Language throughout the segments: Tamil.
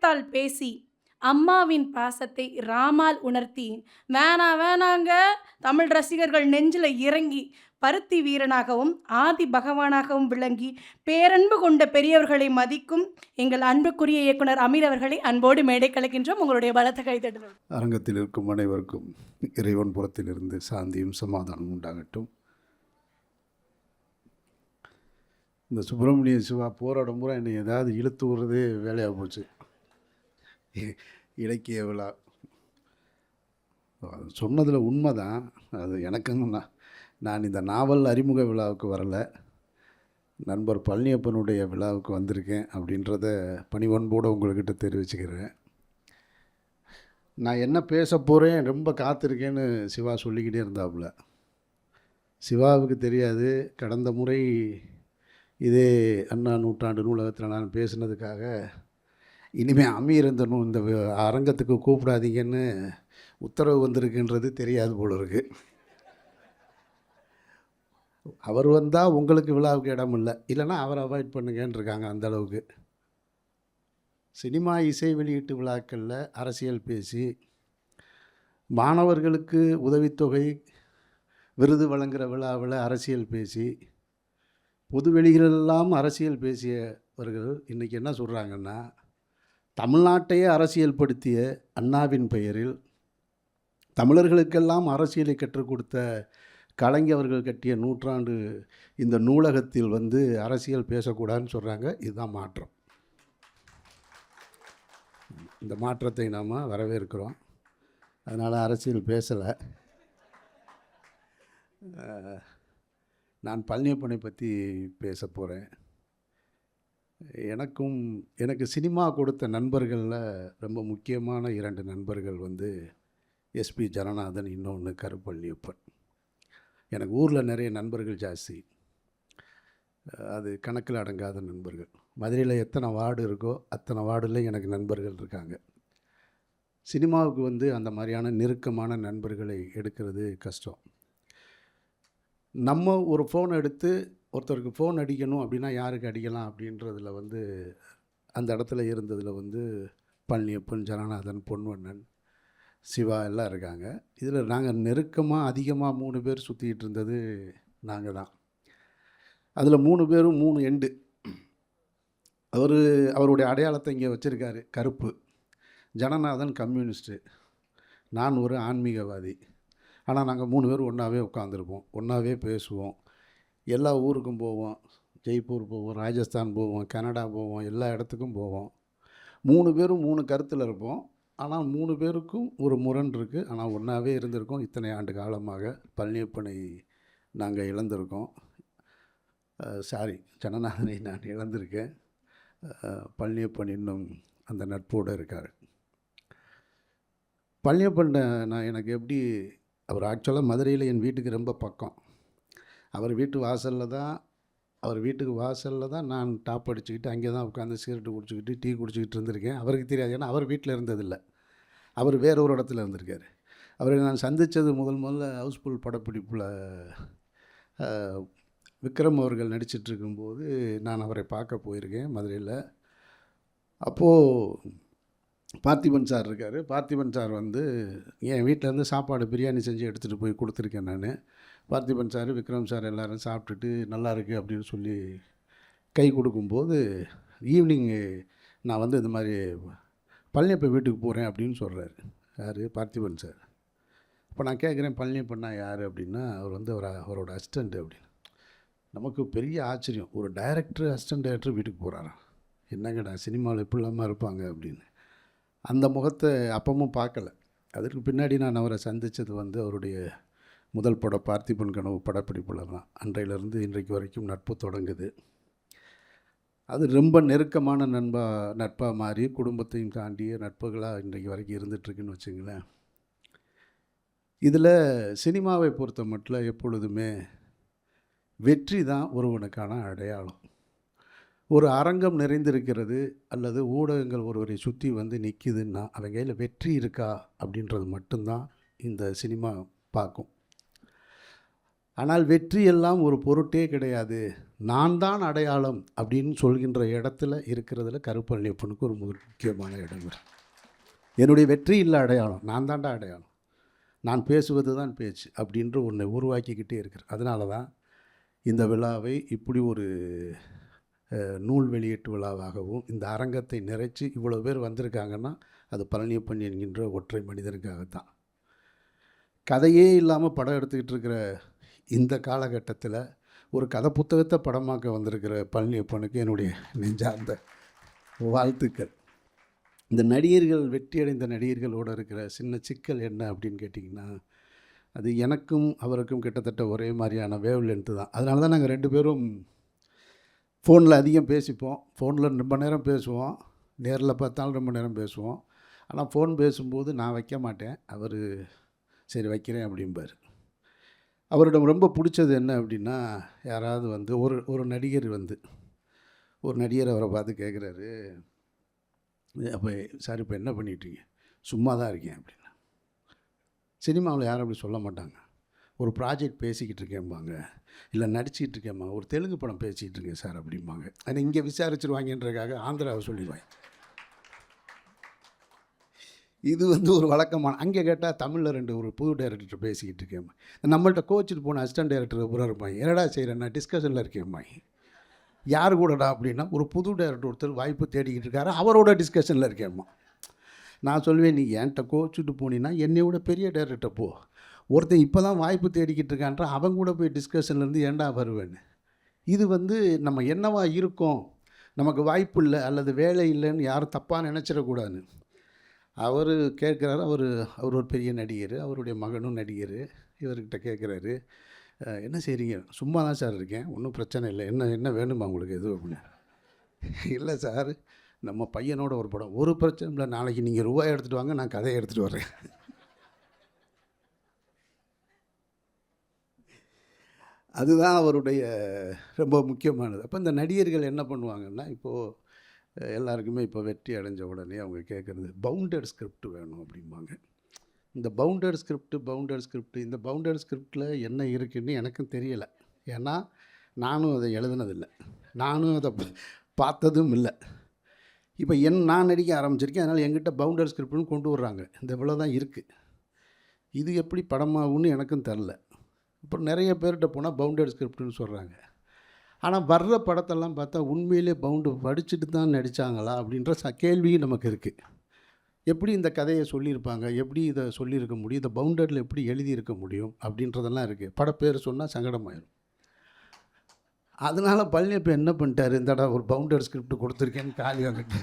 சினத்தால் பேசி அம்மாவின் பாசத்தை ராமால் உணர்த்தி, வேணாங்க தமிழ் ரசிகர்கள் நெஞ்சில இறங்கி பருத்தி வீரனாகவும் ஆதி பகவானாகவும் விளங்கி பேரன்பு கொண்ட பெரியவர்களை மதிக்கும் எங்கள் அன்புக்குரிய இயக்குனர் அமீர் அவர்களை அன்போடு மேடை கலைக்கின்றோம். உங்களுடைய பலத்த கைதட்டல். அரங்கத்தில் இருக்கும் அனைவருக்கும் இறைவன் புறத்திலிருந்து சாந்தியும் சமாதானம் உண்டாகட்டும். இந்த சுப்பிரமணிய சிவா போராடும் பூரா என்னை ஏதாவது இழுத்து விடுறதே வேலையாக போச்சு. இலக்கிய விழா சொன்னதில் உண்மை தான். அது எனக்குங்க நான் இந்த நாவல் அறிமுக விழாவுக்கு வரலை, நண்பர் பழனியப்பனுடைய விழாவுக்கு வந்திருக்கேன் அப்படின்றத பணிவன்போடு உங்கள்கிட்ட தெரிவிச்சுக்கிறேன். நான் என்ன பேச போகிறேன் ரொம்ப காத்திருக்கேன்னு சிவா சொல்லிக்கிட்டே இருந்தாப்புல. சிவாவுக்கு தெரியாது, கடந்த முறை இதே அண்ணா நூற்றாண்டு நூலகத்தில் நான் பேசினதுக்காக இனிமேல் அமீர் இந்த அரங்கத்துக்கு கூப்பிடாதீங்கன்னு உத்தரவு வந்திருக்குன்றது தெரியாது போல இருக்கு. அவர் வந்தால் உங்களுக்கு விழாவுக்கு இடம் இல்லை, இல்லைன்னா அவரை அவாய்ட் பண்ணுங்கன்னு இருக்காங்க. அந்த அளவுக்கு சினிமா இசை வெளியீட்டு விழாக்களில் அரசியல் பேசி, மாணவர்களுக்கு உதவித்தொகை விருது வழங்குகிற விழாவில் அரசியல் பேசி, பொதுவெளிகளெல்லாம் அரசியல் பேசியவர்கள் இன்றைக்கி என்ன சொல்கிறாங்கன்னா, தமிழ்நாட்டையே அரசியல்படுத்திய அண்ணாவின் பெயரில் தமிழர்களுக்கெல்லாம் அரசியலை கற்றுக் கொடுத்த கலைஞர்கள் கட்டிய நூற்றாண்டு இந்த நூலகத்தில் அரசியல் பேசக்கூடாதுன்னு சொல்கிறாங்க. இதுதான் மாற்றம். இந்த மாற்றத்தை நாம் வரவேற்கிறோம். அதனால் அரசியல் பேசலை. நான் பழனியப்பனை பற்றி பேச போகிறேன். எனக்கு சினிமா கொடுத்த நண்பர்களில் ரொம்ப முக்கியமான 2 நண்பர்கள் எஸ்பி ஜனநாதன், இன்னொன்று கருப்பழனியப்பன். எனக்கு ஊரில் நிறைய நண்பர்கள் ஜாஸ்தி, அது கணக்கில் அடங்காத நண்பர்கள். மதுரையில் எத்தனை வார்டு இருக்கோ அத்தனை வார்டில் எனக்கு நண்பர்கள் இருக்காங்க. சினிமாவுக்கு அந்த மாதிரியான நெருக்கமான நண்பர்களை எடுக்கிறது கஷ்டம். நம்ம ஒரு ஃபோன் எடுத்து ஒருத்தருக்கு ஃபோன் அடிக்கணும் அப்படின்னா யாருக்கு அடிக்கலாம் அப்படின்றதில் அந்த இடத்துல இருந்ததில் பழனியப்பன், ஜனநாதன், பொன்வண்ணன், சிவா எல்லாம் இருக்காங்க. இதில் நாங்கள் நெருக்கமாக அதிகமாக 3 பேர் சுற்றிக்கிட்டு இருந்தது நாங்கள் தான். அதில் 3 பேரும் 3 எண்டு. அவருடைய அடையாளத்தை இங்கே வச்சுருக்காரு, கருப்பு. ஜனநாதன் கம்யூனிஸ்ட்டு, நான் ஒரு ஆன்மீகவாதி. ஆனால் நாங்கள் 3 பேரும் ஒன்றாவே உட்காந்துருப்போம், ஒன்றாவே பேசுவோம், எல்லா ஊருக்கும் போவோம், ஜெய்ப்பூர் போவோம், ராஜஸ்தான் போவோம், கனடா போவோம், எல்லா இடத்துக்கும் போவோம். 3 பேரும் 3 கருத்தில் இருப்போம். ஆனால் 3 பேருக்கும் ஒரு முரண் இருக்குது. ஆனால் ஒன்றாவே இருந்திருக்கோம். இத்தனை ஆண்டு காலமாக பழனியப்பனை நாங்கள் இழந்திருக்கோம். ஜனநாதனை நான் இழந்திருக்கேன். பழனியப்பன் இன்னும் அந்த நட்போடு இருக்கார். பழனியப்பன் எனக்கு எப்படி, அவர் ஆக்சுவலாக மதுரையில் என் வீட்டுக்கு ரொம்ப பக்கம். அவர் வீட்டுக்கு வாசலில் தான் நான் டாப் அடிச்சுக்கிட்டு அங்கே தான் உட்காந்து சிகரெட்டு குடிச்சிக்கிட்டு டீ குடிச்சிக்கிட்டு இருந்திருக்கேன். அவருக்கு தெரியாது, ஏன்னா அவர் வீட்டில் இருந்ததில்லை, அவர் வேற ஒரு இடத்துல இருந்திருக்கார். அவரை நான் சந்தித்தது முதல்ல ஹவுஸ்ஃபுல் படப்பிடிப்பில் விக்ரம் அவர்கள் நடிச்சிட்ருக்கும்போது நான் அவரை பார்க்க போயிருக்கேன் மதுரையில். அப்போது பார்த்திபன் சார் இருக்கார். பார்த்திபன் சார் என் வீட்டிலேருந்து சாப்பாடு பிரியாணி செஞ்சு எடுத்துகிட்டு போய் கொடுத்துருக்கேன் நான். பார்த்திபன் சார், விக்ரம் சார் எல்லோரும் சாப்பிட்டுட்டு நல்லா இருக்குது அப்படின்னு சொல்லி கை கொடுக்கும்போது, ஈவினிங்கு நான் இந்த மாதிரி பழனியப்பன் வீட்டுக்கு போகிறேன் அப்படின்னு சொல்கிறாரு. யார்? பார்த்திபன் சார். இப்போ நான் கேட்குறேன், பழனியப்பன்னா யார் அப்படின்னா, அவர் அவரோட அசிஸ்டண்ட்டு அப்படின்னு. நமக்கு பெரிய ஆச்சரியம், ஒரு டைரக்டர் அசிஸ்டன்ட் டைரக்டர் வீட்டுக்கு போகிறாராம். என்னங்கடா சினிமாவில் எப்படி இல்லாமல் இருப்பாங்க அப்படின்னு. அந்த முகத்தை அப்பவும் பார்க்கல. அதற்கு பின்னாடி நான் அவரை சந்தித்தது அவருடைய முதல் படம் பார்த்திபன் கனவு படப்பிடிப்பில் தான். அன்றையிலிருந்து இன்றைக்கு வரைக்கும் நட்பு தொடங்குது. அது ரொம்ப நெருக்கமான நட்பாக மாறி குடும்பத்தையும் தாண்டிய நட்புகளாக இன்றைக்கு வரைக்கும் இருந்துகிட்ருக்குன்னு வச்சுங்களேன். இதில் சினிமாவை பொறுத்த மட்டும் எப்பொழுதுமே வெற்றி தான் ஒருவனுக்கான அடையாளம். ஒரு அரங்கம் நிறைந்திருக்கிறது அல்லது ஊடகங்கள் ஒருவரை சுற்றி நிற்கிதுன்னா அவன் கையில் வெற்றி இருக்கா அப்படின்றது மட்டும்தான் இந்த சினிமா பார்க்கும். ஆனால் வெற்றி எல்லாம் ஒரு பொருட்டே கிடையாது, நான் தான் அடையாளம் அப்படின்னு சொல்கின்ற இடத்துல இருக்கிறதுல கருப்பழனியப்பனுக்கு ஒரு முக்கியமான இடம் இருக்கு. என்னுடைய வெற்றி இல்லை அடையாளம், நான் தான்டா அடையாளம், நான் பேசுவது தான் பேச்சு அப்படின்ற ஒன்றை உருவாக்கிக்கிட்டே இருக்கிறேன். அதனால தான் இந்த விழாவை இப்படி ஒரு நூல் வெளியீட்டு விழாவாகவும் இந்த அரங்கத்தை நிறைச்சி இவ்வளோ பேர் வந்திருக்காங்கன்னா அது பழனியப்பன் என்கின்ற ஒற்றை மனிதனுக்காகத்தான். கதையே இல்லாமல் படம் எடுத்துக்கிட்டு இருக்கிற இந்த காலகட்டத்தில் ஒரு கதை புத்தகத்தை படமாக்க வந்திருக்கிற பழனியப்பனுக்கு என்னுடைய நெஞ்சார்ந்த வாழ்த்துக்கள். இந்த நடிகர்கள், வெற்றியடைந்த நடிகர்களோடு இருக்கிற சின்ன சிக்கல் என்ன அப்படின்னு கேட்டிங்கன்னா, அது எனக்கும் அவருக்கும் கிட்டத்தட்ட ஒரே மாதிரியான வேவ் லென்த்து தான். அதனால தான் நாங்கள் 2 பேரும் ஃபோனில் அதிகம் பேசிப்போம். ஃபோனில் ரொம்ப நேரம் பேசுவோம், நேரில் பார்த்தாலும் ரொம்ப நேரம் பேசுவோம். ஆனால் ஃபோன் பேசும்போது நான் வைக்க மாட்டேன், அவர் சரி வைக்கிறேன் அப்படிம்பார். அவரிடம் ரொம்ப பிடிச்சது என்ன அப்படின்னா, யாராவது வந்து ஒரு நடிகர் ஒரு நடிகர் அவரை பார்த்து கேட்குறாரு, அப்போ சார் இப்போ என்ன பண்ணிகிட்ருக்கீங்க? சும்மா தான் இருக்கேன் அப்படின்னா. சினிமாவில் யாரும் அப்படி சொல்ல மாட்டாங்க. ஒரு ப்ராஜெக்ட் பேசிக்கிட்டு இருக்கேன்பாங்க, இல்லை நடிச்சிக்கிட்டு இருக்கேன்பாங்க, ஒரு தெலுங்கு படம் பேசிக்கிட்டு இருக்கேன் சார் அப்படிம்பாங்க. ஆனால் இங்கே விசாரிச்சிருவாங்கன்றதுக்காக ஆந்திராவை சொல்லிடுவாங்க. இது ஒரு வழக்கமான. அங்கே கேட்டால் தமிழில் ஒரு புது டைரக்டர் பேசிக்கிட்டு இருக்கேன். நம்மள்கிட்ட கோச்சிட்டு போன அசிஸ்டன்ட் டைரக்டர் பூரா இருப்பாங்க, என்னடா செய்கிறேன் நான் டிஸ்கஷனில் இருக்கேன்மா. யார் கூடடா அப்படின்னா, ஒரு புது டைரக்டர் ஒருத்தர் வாய்ப்பு தேடிக்கிட்டு இருக்காரு, அவரோட டிஸ்கஷனில் இருக்கேம்மா. நான் சொல்வேன், நீ என்கிட்ட கோச்சிட்டு போனீங்கன்னா என்னையோட பெரிய டைரக்டர் போ, ஒருத்தன் இப்போ தான் வாய்ப்பு தேடிக்கிட்டு இருக்கான்ற அவங்க கூட போய் டிஸ்கஷன்லேருந்து ஏன்டா வருவேன்னு. இது நம்ம என்னவா இருக்கோம், நமக்கு வாய்ப்பு இல்லை அல்லது வேலை இல்லைன்னு யாரும் தப்பாக நினச்சிடக்கூடாதுன்னு. அவர் கேட்குறாரு, அவர் ஒரு பெரிய நடிகர், அவருடைய மகனும் நடிகர். இவர்கிட்ட கேட்குறாரு, என்ன செய்கிறீங்க? சும்மா தான் சார் இருக்கேன், ஒன்றும் பிரச்சனை இல்லை, என்ன வேணுமா உங்களுக்கு எது அப்படின்னு. இல்லை சார், நம்ம பையனோட ஒரு படம், ஒரு பிரச்சனை இல்லை, நாளைக்கு நீங்கள் ரூபாய் எடுத்துகிட்டு வாங்க, நான் கதையை எடுத்துகிட்டு வர்றேன். அதுதான் அவருடைய ரொம்ப முக்கியமானது. அப்போ இந்த நடிகர்கள் என்ன பண்ணுவாங்கன்னா, இப்போது எல்லாருக்குமே இப்போ வெற்றி அடைஞ்ச உடனே அவங்க கேட்குறது பவுண்டட் ஸ்கிரிப்ட் வேணும் அப்படிம்பாங்க. இந்த பவுண்டட் ஸ்கிரிப்ட் இந்த பவுண்டட் ஸ்கிரிப்டில் என்ன இருக்குதுன்னு எனக்கும் தெரியலை. ஏன்னா நானும் அதை எழுதுனதில்லை, நானும் அதை பார்த்ததும் இல்லை. இப்போ நான் நடிக்க ஆரம்பிச்சிருக்கேன், அதனால் என்கிட்ட பவுண்டட் ஸ்கிரிப்ட்னு கொண்டு வர்றாங்க. இந்த இவ்வளோ தான் இருக்குது, இது எப்படி படமாகும்னு எனக்கும் தெரில. அப்புறம் நிறைய பேர்கிட்ட போனால் பவுண்டட் ஸ்கிரிப்ட்னு சொல்கிறாங்க. ஆனால் வர்ற படத்தெல்லாம் பார்த்தா உண்மையிலே பவுண்டு படிச்சுட்டு தான் நடித்தாங்களா அப்படின்ற கேள்வியும் நமக்கு இருக்குது. எப்படி இந்த கதையை சொல்லியிருப்பாங்க, எப்படி இதை சொல்லியிருக்க முடியும், இந்த பவுண்டரில் எப்படி எழுதியிருக்க முடியும் அப்படின்றதெல்லாம் இருக்குது. படப்பேர் சொன்னால் சங்கடமாயிடும். அதனால் பழனியப்ப என்ன பண்ணிட்டார், இந்தடா ஒரு பவுண்டட் ஸ்கிரிப்ட் கொடுத்துருக்கேன்னு காலி வாங்கிட்டு,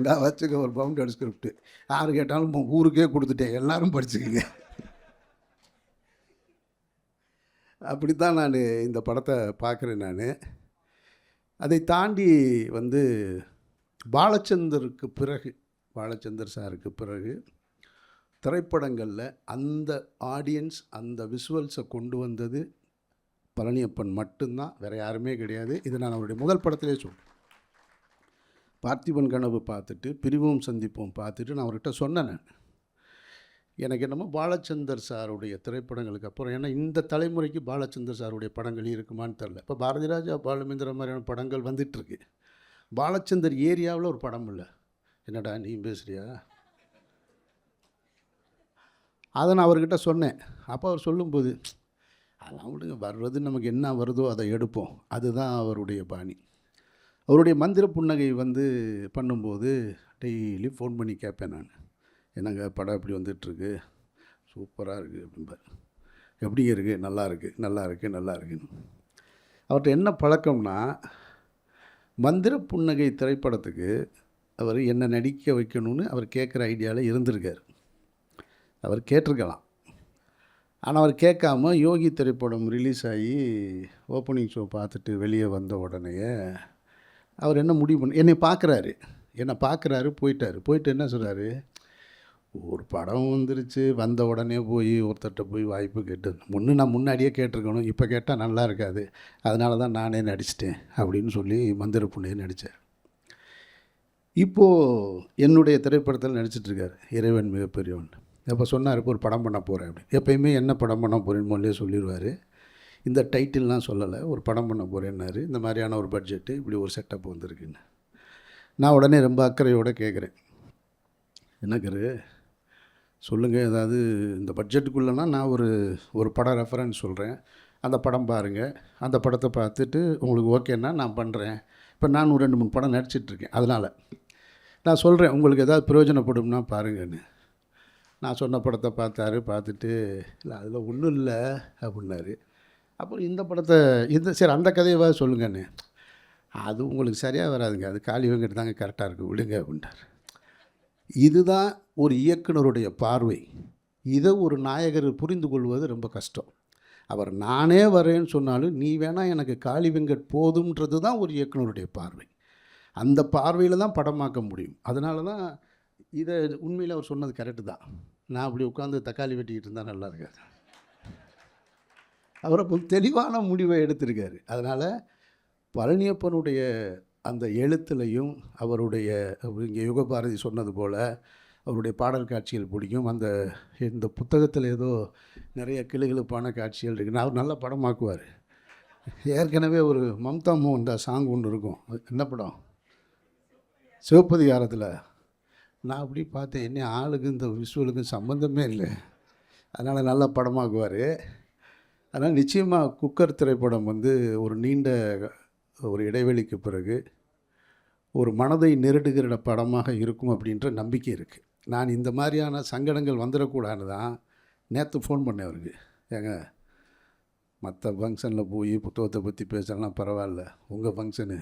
நான் வச்சுக்க ஒரு பவுண்டட் ஸ்கிரிப்ட், யார் கேட்டாலும் ஊருக்கே கொடுத்துட்டேன், எல்லோரும் படிச்சுக்கங்க. அப்படி தான் நான் இந்த படத்தை பார்க்குறேன். நான் அதை தாண்டி பாலச்சந்தர் சாருக்கு பிறகு திரைப்படங்களில் அந்த ஆடியன்ஸ், அந்த விஷுவல்ஸை கொண்டு வந்தது பழனியப்பன் மட்டும்தான், வேறு யாருமே கிடையாது. இது நான் அவருடைய முதல் படத்திலே சொல்கிறேன். பார்த்திபன் கனவு பார்த்துட்டு, பிரிவோம் சந்திப்போம் பார்த்துட்டு நான் அவர்கிட்ட சொன்னேன், எனக்கு என்னமோ பாலச்சந்தர் சாருடைய திரைப்படங்களுக்கு அப்புறம், ஏன்னா இந்த தலைமுறைக்கு பாலச்சந்தர் சாருடைய படங்கள் இருக்குமான்னு தெரில. இப்போ பாரதி ராஜா, பாலுமேந்திர மாதிரியான படங்கள் வந்துட்டுருக்கு, பாலச்சந்தர் ஏரியாவில் ஒரு படம் இல்லை. என்னடா நீ பேசுகிறியா? அதை நான் அவர்கிட்ட சொன்னேன். அப்போ அவர் சொல்லும்போது, அதெல்லாம் விடுங்க, வர்றது நமக்கு என்ன வருதோ அதை எடுப்போம், அதுதான் அவருடைய பாணி. அவருடைய மந்திர புன்னகை பண்ணும்போது டெய்லி ஃபோன் பண்ணி கேட்பேன் நான், என்னங்க படம் எப்படி வந்துட்டுருக்கு, சூப்பராக இருக்குது அப்படிம்பார். எப்படி இருக்குது? நல்லா இருக்குன்னு. அவர்கிட்ட என்ன பழக்கம்னா, மந்திர புன்னகை திரைப்படத்துக்கு அவர் என்ன நடிக்க வைக்கணும்னு அவர் கேட்குற ஐடியாவில் இருந்திருக்கார். அவர் கேட்டிருக்கலாம், ஆனால் அவர் கேட்காம யோகி திரைப்படம் ரிலீஸ் ஆகி ஓப்பனிங் ஷோ பார்த்துட்டு வெளியே வந்த உடனேயே அவர் என்ன முடிவு என்னை பார்க்குறாரு, போயிட்டு என்ன சொல்கிறாரு, ஒரு படம் வந்துருச்சு, வந்த உடனே போய் ஒருத்தர்கிட்ட போய் வாய்ப்பு கேட்டு, நான் முன்னாடியே கேட்டிருக்கணும், இப்போ கேட்டால் நல்லா இருக்காது, அதனால தான் நானே நடிச்சிட்டேன் அப்படின்னு சொல்லி மந்திர புண்ணையை நடித்தார். இப்போது என்னுடைய திரைப்படத்தில் நடிச்சிட்ருக்கார், இறைவன் மிகப்பெரியவன். அப்போ சொன்னார், இப்போ ஒரு படம் பண்ண போகிறேன் அப்படின்னு. எப்பயுமே என்ன படம் பண்ண போகிறேன்னு முதல்லே சொல்லிடுவார். இந்த டைட்டில்லாம் சொல்லலை, ஒரு படம் பண்ண போகிறேன்னாரு. இந்த மாதிரியான ஒரு பட்ஜெட்டு, இப்படி ஒரு செட்டப் வந்திருக்குன்னு. நான் உடனே ரொம்ப அக்கறையோடு கேட்குறேன், என்ன கரு சொல்லுங்கள், ஏதாவது இந்த பட்ஜெட்டுக்குள்ளேனா நான் ஒரு படம் ரெஃபரன்ஸ் சொல்கிறேன், அந்த படம் பாருங்கள், அந்த படத்தை பார்த்துட்டு உங்களுக்கு ஓகேன்னா நான் பண்ணுறேன். இப்போ நான் ஒரு 2-3 படம் நடிச்சிட்ருக்கேன், அதனால் நான் சொல்கிறேன், உங்களுக்கு ஏதாவது பிரயோஜனப்படும்னா பாருங்கன்னு. நான் சொன்ன படத்தை பார்த்துட்டு, இல்லை அதில் ஒன்றும் இல்லை அப்படின்னாரு. அப்புறம் இந்த படத்தை சரி அந்த கதையவாது சொல்லுங்கன்னு. அது உங்களுக்கு சரியாக வராதுங்க, அது காளி வெங்கட் தாங்க கரெக்டாக இருக்குது, விடுங்க அப்படின்ட்டார். இதுதான் ஒரு இயக்குனருடைய பார்வை. இதை ஒரு நாயகர் புரிந்து கொள்வது ரொம்ப கஷ்டம். அவர் நானே வரேன்னு சொன்னாலும் நீ வேணால் எனக்கு காளி வெங்கட் போதும்ன்றது தான் ஒரு இயக்குனருடைய பார்வை. அந்த பார்வையில் தான் படமாக்க முடியும். அதனால தான் இதை உண்மையில் அவர் சொன்னது கரெக்டு தான். நான் அப்படி உட்காந்து தக்காளி வெட்டிக்கிட்டு இருந்தால் நல்லா இருக்காது. அவர் அப்போ தெளிவான முடிவை எடுத்திருக்காரு. அதனால் பழனியப்பனுடைய அந்த எழுத்துலையும் அவருடைய இங்கே யுகபாரதி சொன்னது போல் அவருடைய பாடல் காட்சிகள் பிடிக்கும். இந்த புத்தகத்தில் ஏதோ நிறைய கிளுகிளுப்பான காட்சிகள் இருக்குன்னு அவர் நல்லா படமாக்குவார். ஏற்கனவே ஒரு மம்தா மோகன் தாஸ் சாங் ஒன்று இருக்கும், என்ன படம், சிவப்பதிகாரத்தில். நான் அப்படி பார்த்தேன், என்ன ஆளுக்கு இந்த விஷுவலுக்கும் சம்மந்தமே இல்லை. அதனால் நல்லா படமாக்குவார். அதனால் நிச்சயமாக குக்கர் திரைப்படம் ஒரு நீண்ட ஒரு இடைவெளிக்கு பிறகு ஒரு மனதை நெருடுகிற படமாக இருக்கும் அப்படின்ற நம்பிக்கை இருக்குது. நான் இந்த மாதிரியான சங்கடங்கள் வந்துடக்கூடாதுன்னு தான் நேற்று ஃபோன் பண்ணேன் அவருக்கு. ஏங்க, மற்ற ஃபங்க்ஷனில் போய் புத்தகத்தை பற்றி பேசலாம் பரவாயில்ல, உங்கள் ஃபங்க்ஷனு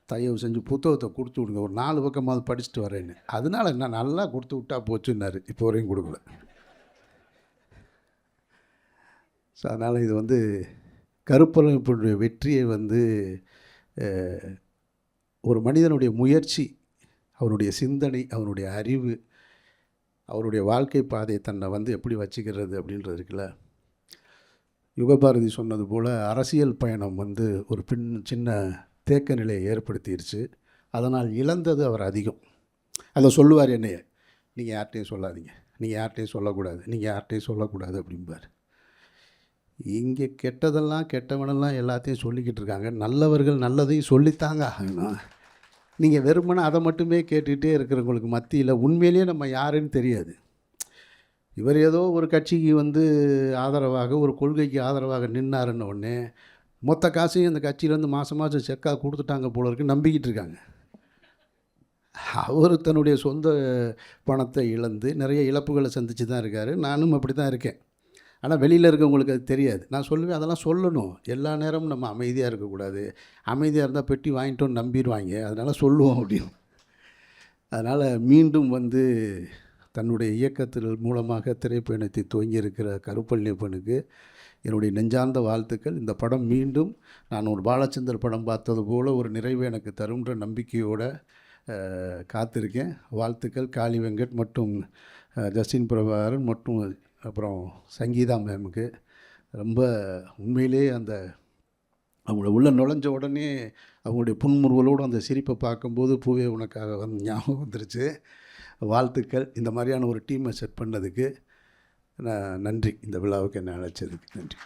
தயவு செஞ்சு புத்தகத்தை கொடுத்து விடுங்க, ஒரு 4 பக்கமாவது படிச்சுட்டு வரேன்னு. அதனால் என்ன நல்லா கொடுத்து விட்டா போச்சுன்னாரு. இப்போ வரையும் கொடுக்கல. ஸோ அதனால் இது கருப்பொருளுடைய வெற்றியை ஒரு மனிதனுடைய முயற்சி, அவனுடைய சிந்தனை, அவனுடைய அறிவு, அவருடைய வாழ்க்கை பாதையை தன்னை எப்படி வச்சுக்கிறது அப்படின்றது இருக்குல்ல. யுகபாரதி சொன்னது போல் அரசியல் பயணம் ஒரு சின்ன தேக்க நிலையை ஏற்படுத்திடுச்சு. அதனால் இழந்தது அவர் அதிகம். அதை சொல்லுவார், என்னைய நீங்கள் யார்கிட்டையும் சொல்லாதீங்க, நீங்கள் யார்கிட்டையும் சொல்லக்கூடாது, நீங்கள் யார்கிட்டையும் சொல்லக்கூடாது அப்படிம்பார். இங்கே கெட்டதெல்லாம் கெட்டவனெல்லாம் எல்லாத்தையும் சொல்லிக்கிட்டு இருக்காங்க, நல்லவர்கள் நல்லதையும் சொல்லித்தாங்க ஆகணும். நீங்கள் வெறுமனே அதை மட்டுமே கேட்டுகிட்டே இருக்கிறவங்களுக்கு மத்தியில் உண்மையிலேயே நம்ம யாருன்னு தெரியாது. இவர் ஏதோ ஒரு கட்சிக்கு ஆதரவாக, ஒரு கொள்கைக்கு ஆதரவாக நின்னாருன்ன உடனே மொத்த காசையும் அந்த கட்சியிலேருந்து மாதம் மாதம் செக்காக கொடுத்துட்டாங்க போல இருக்கு, நம்பிக்கிட்டு இருக்காங்க. அவர் தன்னுடைய சொந்த பணத்தை இழந்து நிறைய இழப்புகளை சந்தித்து தான் இருக்கார். நானும் அப்படி தான் இருக்கேன். ஆனால் வெளியில் இருக்கவங்களுக்கு அது தெரியாது. நான் சொல்லுவேன், அதெல்லாம் சொல்லணும். எல்லா நேரமும் நம்ம அமைதியாக இருக்கக்கூடாது. அமைதியாக இருந்தால் பெட்டி வாங்கிட்டோன்னு நம்பிடுவாங்க, அதனால் சொல்லுவோம் அப்படின்னு. அதனால் மீண்டும் தன்னுடைய இயக்கத்தில் மூலமாக திரைப்பயணத்தை துவங்கியிருக்கிற கருப்பழனியப்பனுக்கு என்னுடைய நெஞ்சார்ந்த வாழ்த்துக்கள். இந்த படம் மீண்டும் நான் ஒரு பாலச்சந்தர் படம் பார்த்தது போல் ஒரு நிறைவு எனக்கு தரும்ன்ற நம்பிக்கையோடு காத்திருக்கேன். வாழ்த்துக்கள் காளி வெங்கட் மற்றும் ஜஸ்டின் பிரபாகரன் மற்றும் அப்புறம் சங்கீதா மேமுக்கு. ரொம்ப உண்மையிலே அவங்கள உள்ளே நுழைஞ்ச உடனே அவங்களுடைய புன்முறுவலோடு அந்த சிரிப்பை பார்க்கும்போது பூவே உனக்காக ஞாபகம் வந்துருச்சு. வாழ்த்துக்கள். இந்த மாதிரியான ஒரு டீமை செட் பண்ணதுக்கு நன்றி. இந்த விழாவுக்கு என்னை அழைச்சதுக்கு நன்றி.